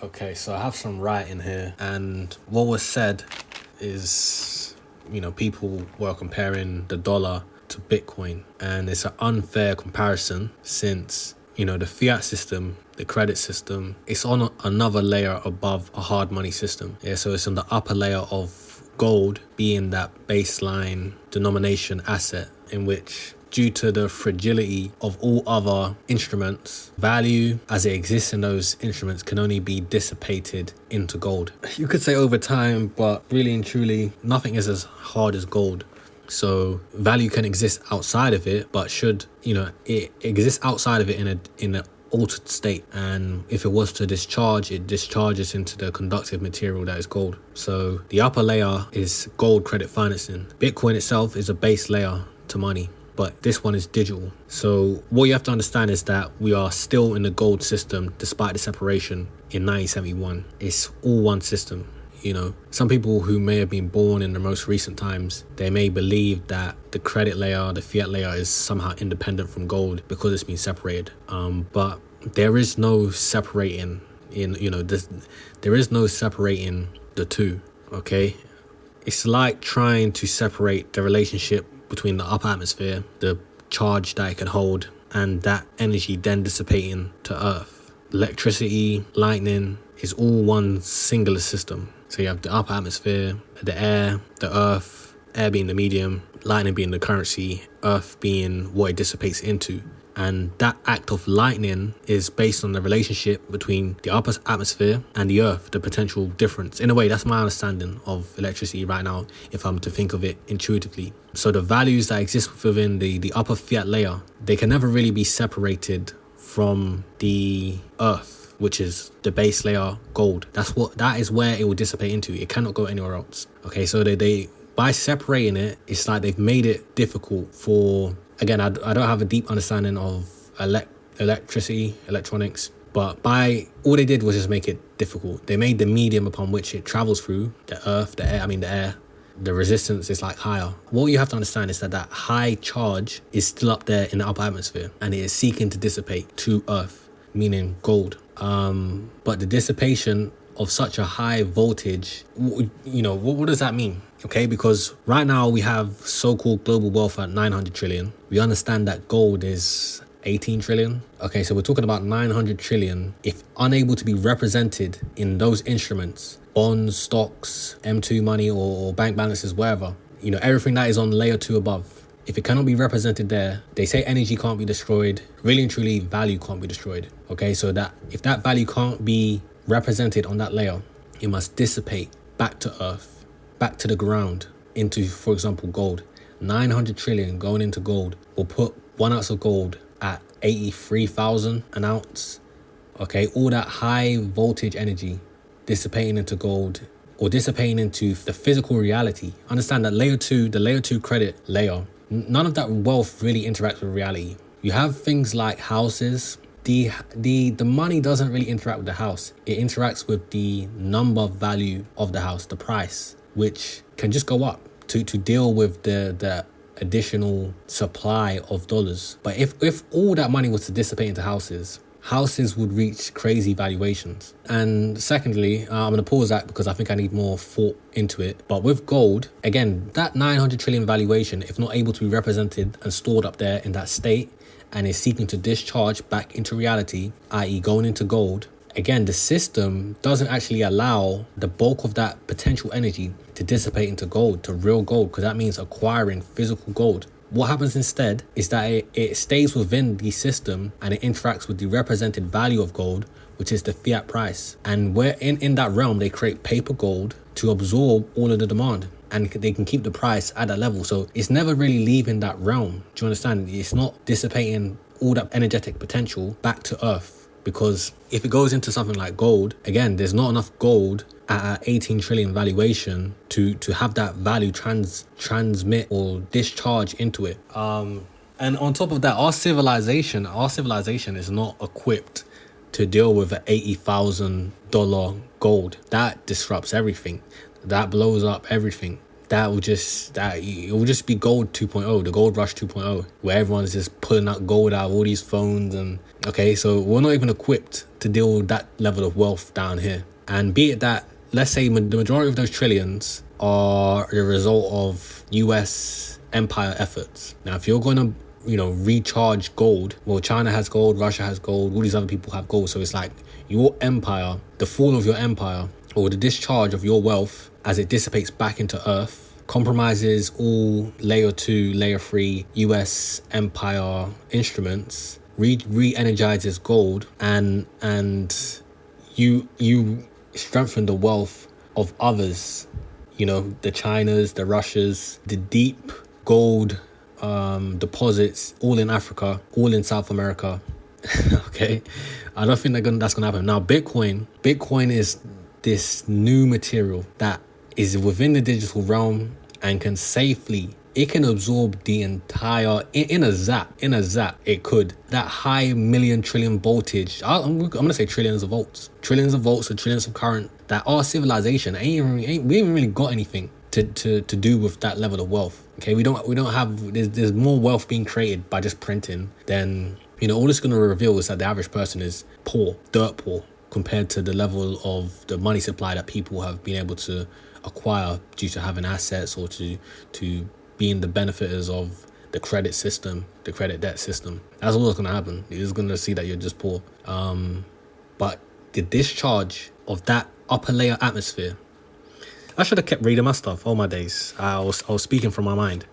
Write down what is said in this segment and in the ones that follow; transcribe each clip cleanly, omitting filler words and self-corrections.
Okay, so I have some writing here, and what was said is, people were comparing the dollar to Bitcoin, and it's an unfair comparison since, the fiat system, the credit system, it's on another layer above a hard money system. Yeah, so it's on the upper layer of gold being that baseline denomination asset in which, due to the fragility of all other instruments, value as it exists in those instruments can only be dissipated into gold. You could say over time, but really and truly, nothing is as hard as gold. So value can exist outside of it, but should, it exists outside of it in an altered state. And if it was to discharge, it discharges into the conductive material that is gold. So the upper layer is gold credit financing. Bitcoin itself is a base layer to money, but this one is digital. So what you have to understand is that we are still in the gold system despite the separation in 1971. It's all one system. Some people who may have been born in the most recent times, they may believe that the credit layer, the fiat layer, is somehow independent from gold because it's been separated. But there is no separating there is no separating the two. Okay, it's like trying to separate the relationship between the upper atmosphere, the charge that it can hold, and that energy then dissipating to Earth. Electricity, lightning is all one singular system. So you have the upper atmosphere, the air, the Earth, air being the medium, lightning being the currency, Earth being what it dissipates into. And that act of lightning is based on the relationship between the upper atmosphere and the Earth, the potential difference. In a way, that's my understanding of electricity right now, if I'm to think of it intuitively. So the values that exist within the upper fiat layer, they can never really be separated from the Earth, which is the base layer gold. That is where it will dissipate into. It cannot go anywhere else. Okay, so they by separating it, it's like they've made it difficult for, again, I don't have a deep understanding of electricity, electronics, but all they did was just make it difficult. They made the medium upon which it travels through, the Earth, the air, the resistance is like higher. What you have to understand is that high charge is still up there in the upper atmosphere, and it is seeking to dissipate to Earth, meaning gold. But the dissipation of such a high voltage, what does that mean? Okay, because right now we have so-called global wealth at 900 trillion. We understand that gold is 18 trillion. Okay, so we're talking about 900 trillion. If unable to be represented in those instruments, bonds, stocks, M2 money, or bank balances, wherever, everything that is on layer 2 above, if it cannot be represented there, they say energy can't be destroyed. Really and truly, value can't be destroyed. Okay, so that if that value can't be represented on that layer, it must dissipate back to Earth, back to the ground, into, for example, gold. 900 trillion going into gold will put 1 ounce of gold at 83,000 an ounce. Okay, all that high voltage energy dissipating into gold, or dissipating into the physical reality. Understand that the layer 2 credit layer, none of that wealth really interacts with reality. You have things like houses. The money doesn't really interact with the house. It interacts with the number value of the house, the price, which can just go up to deal with the additional supply of dollars. But if all that money was to dissipate into houses would reach crazy valuations. And secondly, I'm going to pause that because I think I need more thought into it. But with gold, again, that 900 trillion valuation, if not able to be represented and stored up there in that state, and is seeking to discharge back into reality, i.e. going into gold, again, the system doesn't actually allow the bulk of that potential energy to dissipate into gold, to real gold, because that means acquiring physical gold. What happens instead is that it stays within the system and it interacts with the represented value of gold, which is the fiat price. And where in that realm, they create paper gold to absorb all of the demand, and they can keep the price at that level. So it's never really leaving that realm. Do you understand? It's not dissipating all that energetic potential back to Earth, because if it goes into something like gold, again, there's not enough gold at 18 trillion valuation to have that value transmit or discharge into it. And on top of that, our civilization is not equipped to deal with an $80,000 gold. That disrupts everything. That blows up everything. that will just it will just be gold 2.0, the gold rush 2.0, where everyone's just pulling out gold out of all these phones. And okay, so we're not even equipped to deal with that level of wealth down here. And be it that, let's say the majority of those trillions are the result of US empire efforts. Now, if you're going to recharge gold, well, China has gold, Russia has gold, all these other people have gold. So it's like your empire, the fall of your empire, or the discharge of your wealth as it dissipates back into earth, compromises all layer 2, layer 3 US empire instruments, re-energizes gold, and you strengthen the wealth of others, the Chinas, the Russias, the deep gold deposits, all in Africa, all in South America. Okay, I don't think that's gonna happen. Now, Bitcoin is this new material that is within the digital realm and can absorb the entire, in a zap, it could. That high million trillion voltage, I'm gonna say trillions of volts or trillions of current, that our civilization we ain't really got anything to do with that level of wealth. Okay, we don't have, there's more wealth being created by just printing than, all it's gonna reveal is that the average person is poor, dirt poor, compared to the level of the money supply that people have been able to acquire due to having assets, or to being the benefiters of the credit system, the credit debt system. That's all that's going to happen. You're just going to see that you're just poor. But the discharge of that upper layer atmosphere, I should have kept reading my stuff all my days. I was speaking from my mind.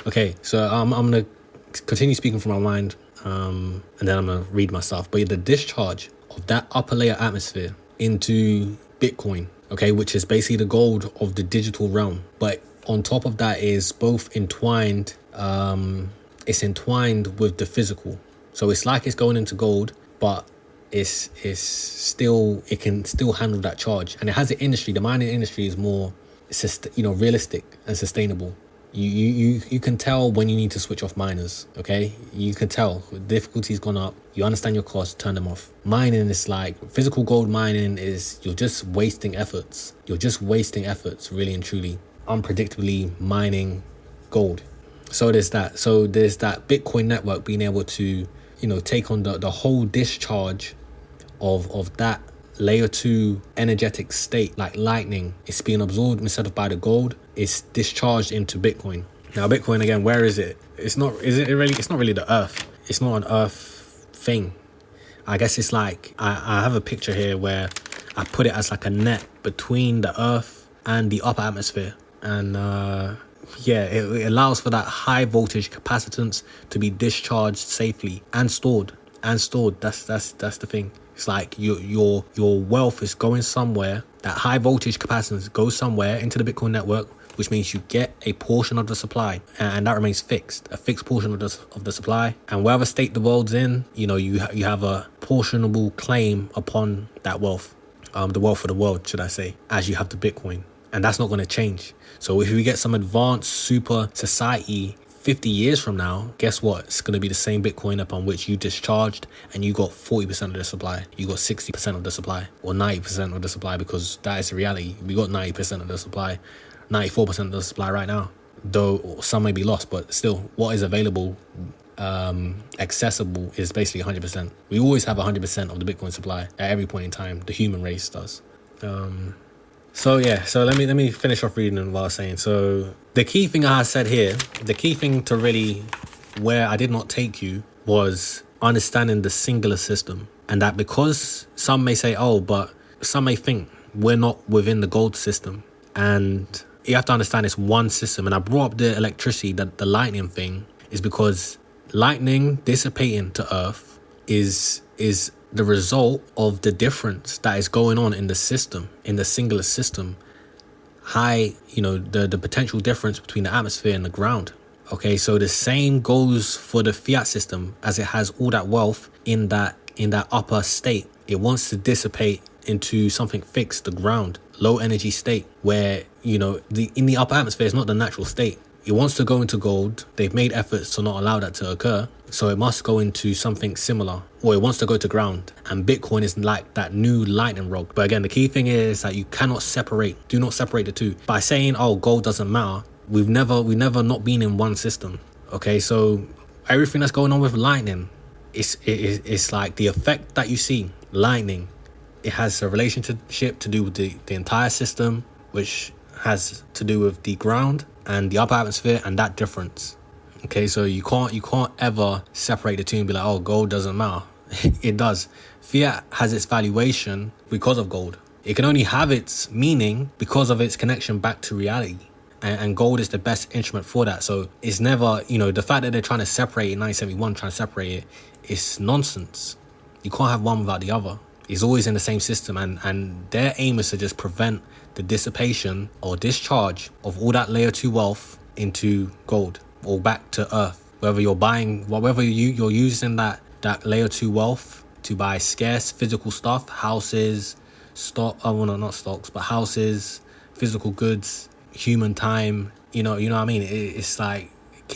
Okay, so I'm going to continue speaking from my mind, and then I'm going to read my stuff. But the discharge of that upper layer atmosphere into Bitcoin, okay, which is basically the gold of the digital realm. But on top of that is both entwined, it's entwined with the physical. So it's like it's going into gold, but it can still handle that charge. And it has the industry, the mining industry is more, realistic and sustainable. You can tell when you need to switch off miners, okay? You can tell the difficulty's gone up. You understand your costs, turn them off. Mining is like, physical gold mining is, you're just wasting efforts. Really and truly. Unpredictably mining gold. So there's that. So there's that Bitcoin network being able to, take on the whole discharge of that layer 2 energetic state, like lightning. It's being absorbed instead of by the gold. It's discharged into Bitcoin. Now, Bitcoin, again, where is it? It's not really the earth. It's not an earth thing. I guess it's like, I have a picture here where I put it as like a net between the earth and the upper atmosphere. And it allows for that high voltage capacitance to be discharged safely and stored. That's the thing. It's like your wealth is going somewhere. That high voltage capacitance goes somewhere into the Bitcoin network, which means you get a portion of the supply, and that remains fixed, a fixed portion of the supply. And whatever state the world's in, you have a portionable claim upon that wealth, the wealth of the world, should I say, as you have the Bitcoin. And that's not going to change. So if we get some advanced super society 50 years from now, guess what? It's going to be the same Bitcoin upon which you discharged, and you got 40% of the supply. You got 60% of the supply, or 90% of the supply, because that is the reality. We got 90% of the supply, 94% of the supply right now. Though some may be lost, but still, what is available, accessible, is basically 100%. We always have 100% of the Bitcoin supply at every point in time. The human race does. So let me finish off reading what I was saying. So the key thing I said here, the key thing to really where I did not take you, was understanding the singular system. And that, because some may say, but some may think we're not within the gold system. And you have to understand it's one system. And I brought up the electricity, the lightning thing, is because lightning dissipating to Earth is the result of the difference that is going on in the system, in the singular system. The potential difference between the atmosphere and the ground. Okay, so the same goes for the fiat system, as it has all that wealth in that upper state. It wants to dissipate into something fixed, the ground, low energy state, where in the upper atmosphere is not the natural state. it wants to go into gold. They've made efforts to not allow that to occur. So it must go into something similar, or it wants to go to ground. And Bitcoin is like that new lightning rod. But again, the key thing is that you cannot do not separate the two. By saying, oh, gold doesn't matter, we've never not been in one system. Okay, so everything that's going on with lightning, it's like the effect that you see, lightning, it has a relationship to do with the entire system, which has to do with the ground and the upper atmosphere and that difference. Okay, so you can't ever separate the two and be like, oh, gold doesn't matter. It does. Fiat has its valuation because of gold. It can only have its meaning because of its connection back to reality. And gold is the best instrument for that. So it's never, the fact that they're trying to separate in 1971, trying to separate it, it's nonsense. You can't have one without the other. It's always in the same system. And their aim is to just prevent the dissipation or discharge of all that layer 2 wealth into gold or back to earth. Whether you're using that layer 2 wealth to buy scarce physical stuff, houses, not stocks, but houses, physical goods, human time, you know what I mean? It's like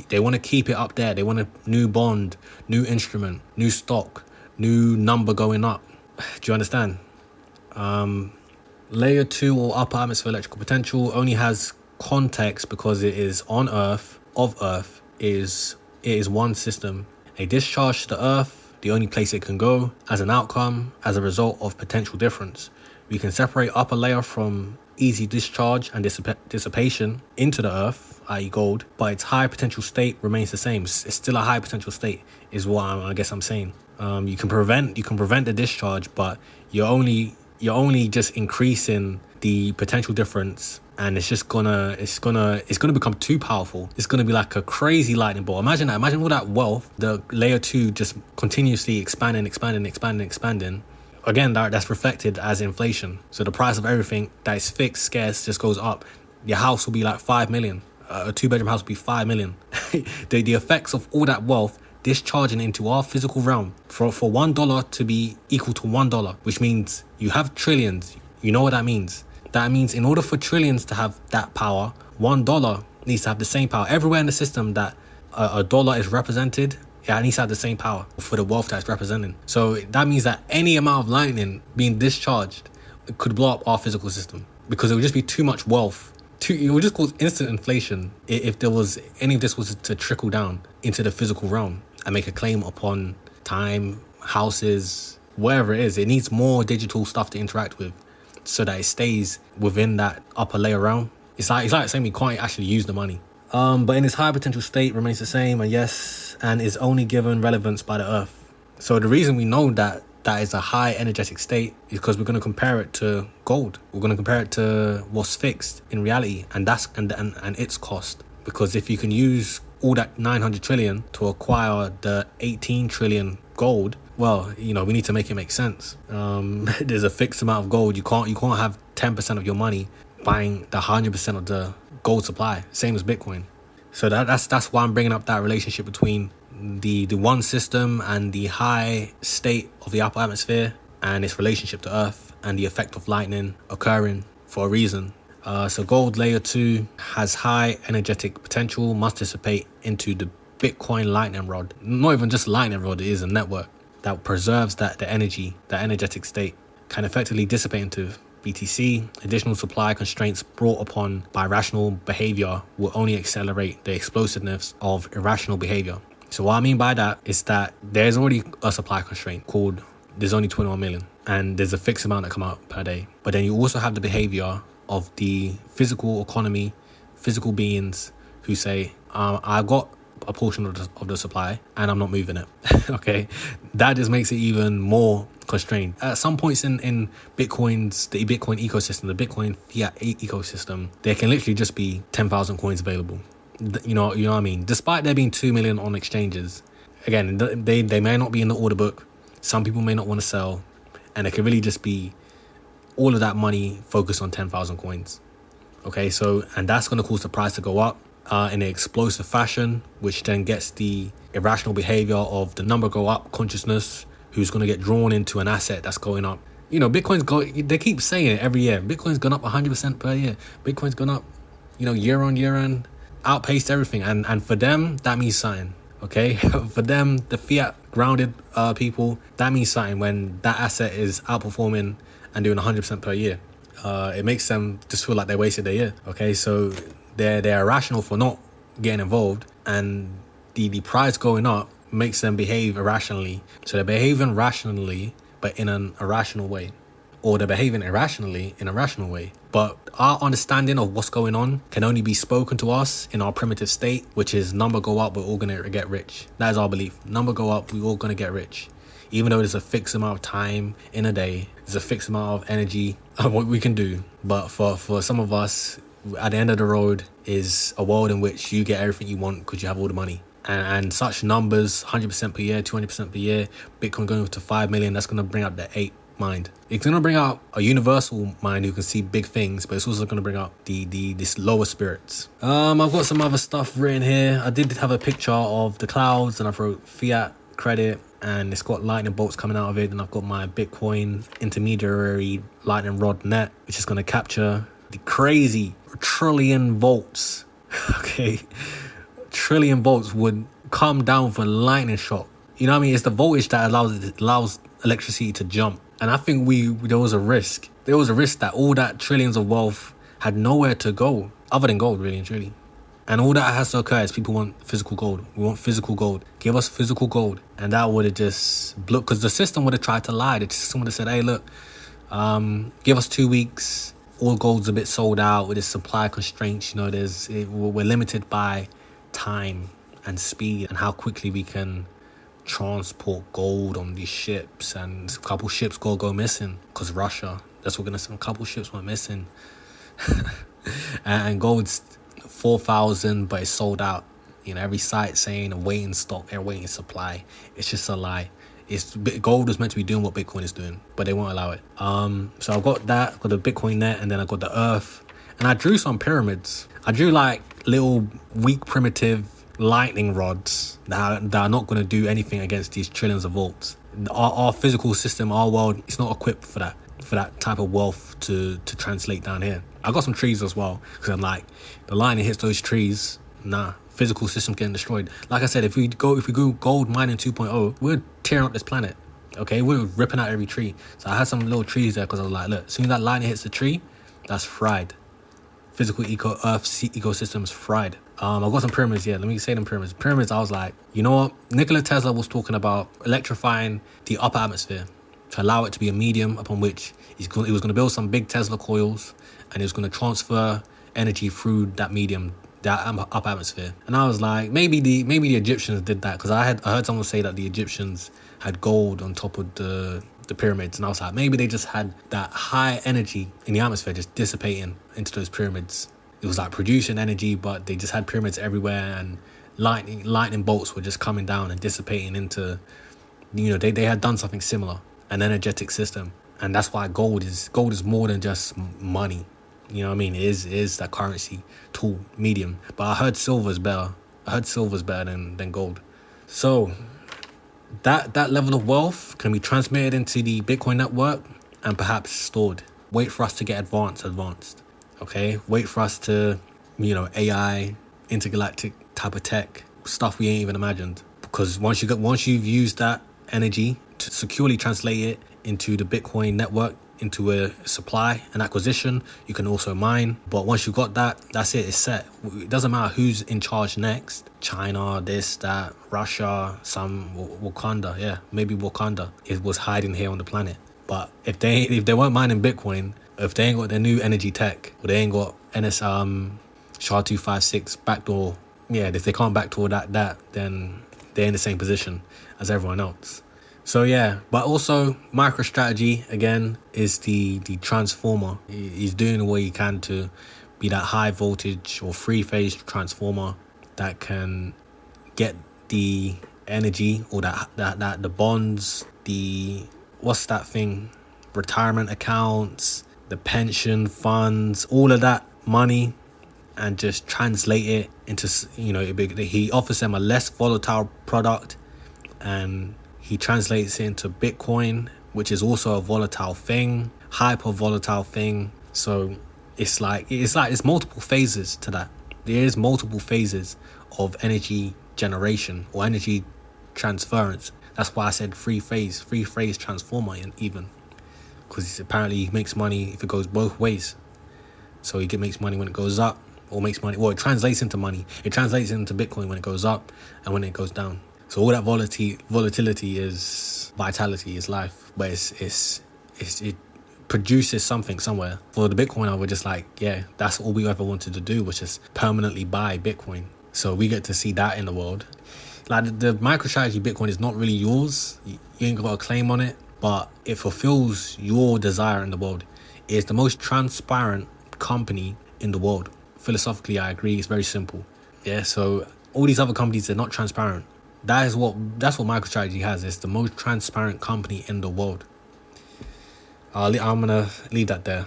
they want to keep it up there. They want a new bond, new instrument, new stock, new number going up. Do you understand? Layer 2 or upper atmosphere electrical potential only has context because it is on Earth, it is one system. A discharge to the Earth, the only place it can go, as an outcome, as a result of potential difference. We can separate upper layer from easy discharge and dissipation into the Earth, i.e. gold, but its high potential state remains the same. It's still a high potential state, is what I guess I'm saying. You can prevent the discharge, but you're only just increasing the potential difference, and it's gonna become too powerful. It's gonna be like a crazy lightning bolt. Imagine all that wealth, the layer 2 just continuously expanding. Again, that's reflected as inflation. So the price of everything that is fixed, scarce, just goes up. Your house will be like 5 million. A 2-bedroom house will be 5 million. The effects of all that wealth discharging into our physical realm for $1 to be equal to $1, which means you have trillions. You know what that means? That means in order for trillions to have that power, $1 needs to have the same power. Everywhere in the system that a dollar is represented, it needs to have the same power for the wealth that's representing. So that means that any amount of lightning being discharged could blow up our physical system, because it would just be too much wealth. It would just cause instant inflation if there was any of this was to trickle down into the physical realm and make a claim upon time, houses, wherever it is. It needs more digital stuff to interact with so that it stays within that upper layer realm. It's like saying we can't actually use the money. But in its high potential state remains the same, and is only given relevance by the Earth. So the reason we know that is a high energetic state is because we're going to compare it to gold. We're going to compare it to what's fixed in reality, and its cost. Because if you can use all that 900 trillion to acquire the 18 trillion gold, well, we need to make it make sense. There's a fixed amount of gold. You can't have 10% of your money buying the 100% of the gold supply, same as Bitcoin. So that's why I'm bringing up that relationship between the one system and the high state of the upper atmosphere and its relationship to Earth and the effect of lightning occurring for a reason. So gold layer 2 has high energetic potential, must dissipate into the Bitcoin lightning rod. Not even just lightning rod, it is a network that preserves the energy, that energetic state, can effectively dissipate into BTC. Additional supply constraints brought upon by rational behavior will only accelerate the explosiveness of irrational behavior. So what I mean by that is that there's already a supply constraint called there's only 21 million and there's a fixed amount that come out per day. But then you also have the behavior of the physical economy, physical beings who say, I've got a portion of the supply and I'm not moving it. Okay, that just makes it even more constrained. At some points in the Bitcoin ecosystem, the Bitcoin fiat ecosystem, there can literally just be 10,000 coins available. You know what I mean? Despite there being 2 million on exchanges, again, they may not be in the order book. Some people may not want to sell, and it could really just be all of that money focused on 10,000 coins. Okay, so, and that's going to cause the price to go up in an explosive fashion, which then gets the irrational behavior of the number go up consciousness, who's going to get drawn into an asset that's going up. They keep saying it every year. Bitcoin's gone up 100% per year. Bitcoin's gone up, year on year, and outpaced everything. And for them, that means something. Okay, for them, the fiat grounded people, that means something when that asset is outperforming and doing 100% per year. It makes them just feel like they wasted their year. Okay, so they're irrational for not getting involved, and the price going up makes them behave irrationally. So they're behaving rationally, but in an irrational way. Or they're behaving irrationally in a rational way. But our understanding of what's going on can only be spoken to us in our primitive state, which is number go up, we're all going to get rich. That is our belief. Number go up, we're all going to get rich. Even though there's a fixed amount of time in a day, there's a fixed amount of energy what we can do. But for some of us, at the end of the road is a world in which you get everything you want because you have all the money. And such numbers, 100% per year, 200% per year, Bitcoin going to 5 million, that's going to bring up the ape mind. It's going to bring out a universal mind who can see big things, but it's also going to bring out this lower spirits. I've got some other stuff written here. I did have a picture of the clouds, and I wrote fiat credit, and it's got lightning bolts coming out of it. And I've got my Bitcoin intermediary lightning rod net, which is going to capture the crazy trillion volts. Okay, trillion volts would come down for lightning shock. You know what I mean? It's the voltage that allows electricity to jump. And I think there was a risk. There was a risk that all that trillions of wealth had nowhere to go other than gold, really and truly. And all that has to occur is people want physical gold. We want physical gold. Give us physical gold. And that would have just blocked, because the system would have tried to lie. The system would have said, hey, look, give us 2 weeks. All gold's a bit sold out with this supply constraints. You know, we're limited by time and speed and how quickly we can transport gold on these ships. And a couple ships go missing because Russia. That's what we're going to say. A couple ships went missing. and gold's 4,000, but it's sold out. You know, every site saying awaiting stock, awaiting supply. It's just a lie. Gold is meant to be doing what Bitcoin is doing, but they won't allow it. So I've got that, got the Bitcoin net, and then I got the Earth, and I drew some pyramids. I drew like little weak primitive lightning rods that are not going to do anything against these trillions of volts. Our physical system, our world, is not equipped for that type of wealth to translate down here. I got some trees as well, because I'm like, the lightning hits those trees, physical system getting destroyed. Like I said, if we go gold mining 2.0, we're tearing up this planet. Okay, we're ripping out every tree. So I had some little trees there because I was like, look, as soon as that lightning hits the tree, that's fried. Physical Earth ecosystem is fried. I've got some pyramids here. Let me say them pyramids. Pyramids, I was like, you know what? Nikola Tesla was talking about electrifying the upper atmosphere to allow it to be a medium upon which he was going to build some big Tesla coils, and he was going to transfer energy through that medium, that upper atmosphere. And I was like, maybe the Egyptians did that, because I heard someone say that the Egyptians had gold on top of the pyramids, and I was like, maybe they just had that high energy in the atmosphere just dissipating into those pyramids. It was like producing energy, but they just had pyramids everywhere, and lightning bolts were just coming down and dissipating into, you know, they had done something similar, an energetic system. And that's why gold is more than just money. You know what I mean? It is that currency tool medium. But I heard silver's better. Than gold. So that level of wealth can be transmitted into the Bitcoin network and perhaps stored. Wait for us to get advanced. Okay? Wait for us to, you know, AI, intergalactic type of tech, stuff we ain't even imagined. Because once you've used that energy to securely translate it into the Bitcoin network, into a supply and acquisition, you can also mine. But once you've got that, that's it, it's set. It doesn't matter who's in charge next. China, this, that, Russia, some Wakanda. Yeah, maybe Wakanda. It was hiding here on the planet. But if they weren't mining Bitcoin, if they ain't got their new energy tech, or they ain't got SHA-256 backdoor, yeah, if they can't backdoor that, then they're in the same position as everyone else. So yeah, but also MicroStrategy again is the transformer. He's doing what he can to be that high voltage or three phase transformer that can get the energy or that the bonds, the what's that thing, retirement accounts, the pension funds, all of that money, and just translate it into, you know, he offers them a less volatile product, and he translates it into Bitcoin, which is also a volatile thing, hyper volatile thing. So it's multiple phases to that. There is multiple phases of energy generation or energy transference. That's why I said three phase transformer, and even because apparently he makes money if it goes both ways. So he makes money when it goes up, or makes money. Well, it translates into money. It translates into Bitcoin when it goes up and when it goes down. So all that volatility is vitality, is life, but it produces something somewhere. For the Bitcoiner, we're just like, yeah, that's all we ever wanted to do, was just permanently buy Bitcoin. So we get to see that in the world. Like the MicroStrategy Bitcoin is not really yours. You ain't got a claim on it, but it fulfills your desire in the world. It's the most transparent company in the world. Philosophically, I agree. It's very simple. Yeah. So all these other companies, they're not transparent. That's what MicroStrategy has. It's the most transparent company in the world. I'm gonna leave that there.